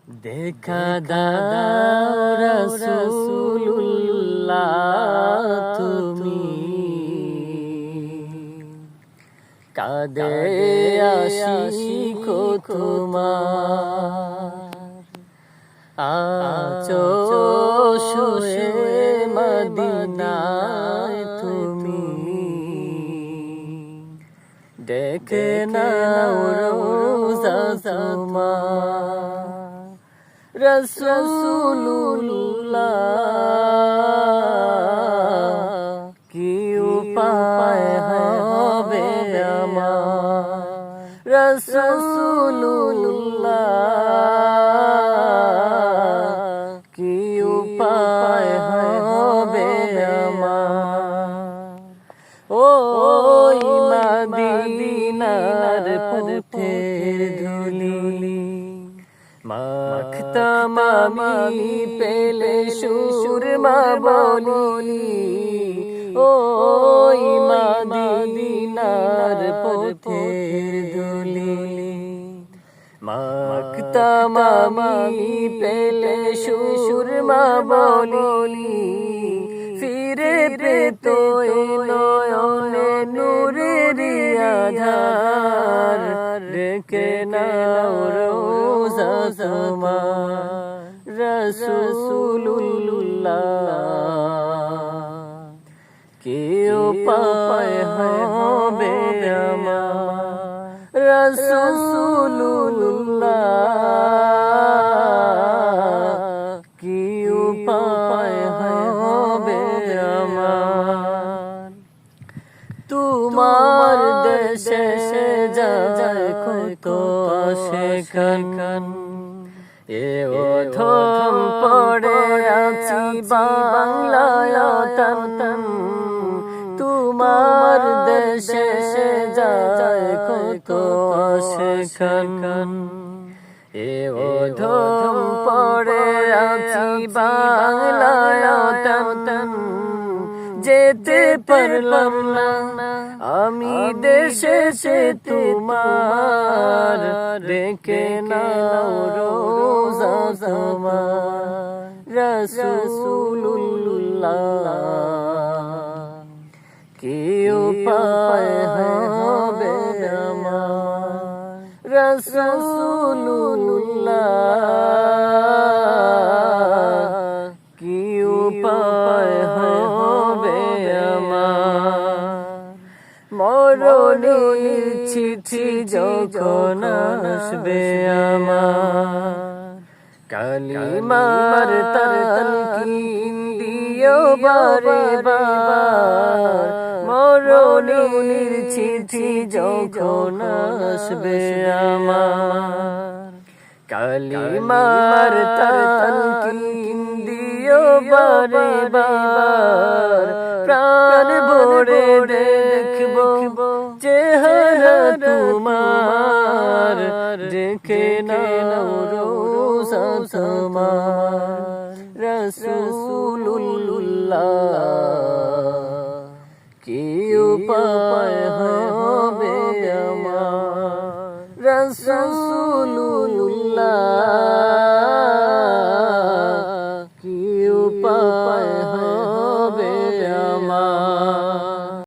দেখা দাও রাসূলুল্লাহ তুমি কাঁদে আশিক তোমার আছো শুয়ে মদিনায় তুমি দেখে নাও রোজা তোমার রাসূলুল্লাহ কি উপায় হবে আমার রাসূলুল্লাহ কি উপায় হবে আমার ওই মদিনার পথের ধুলি মাখতাম আমি পেলে সুরমা বলি ওই মদিনার পথের ধুলি মাখতাম আমি পেলে সুরমা বলি ফিরে পেত নয়নে নূরের আধার রেখে নাও রোজা তোমার রাসূলুল্লাহ কি উপায় হবে আমার রাসূলুল্লাহ কি উপায় হবে আমার তোমার দেশে যায় কত সেখান এ অধম পড়ে আছি বাংলায় তন তোমার দেশে যায় কত সেখান এ অধম পড়ে আছি বাংলায় তন যেতে পারলাম না আমি দেশে সে তোমার রেখে নাও রোজা তোমার রাসূলুল্লাহ কি উপায় হবে আমার রাসূলুল্লাহ কি উপায় হবে আমার মরণের চিঠি যখন আসবে আমার কালিমার তালকিন দিও বারে বার মরণের চিঠি যখন আসবে আমার কালিমার তালকিন দিও বারে বার প্রাণ ভরে দেখবো চেহারা তোমার দেখে নাও রোজা তোমার রাসূলুল্লাহ কি উপায়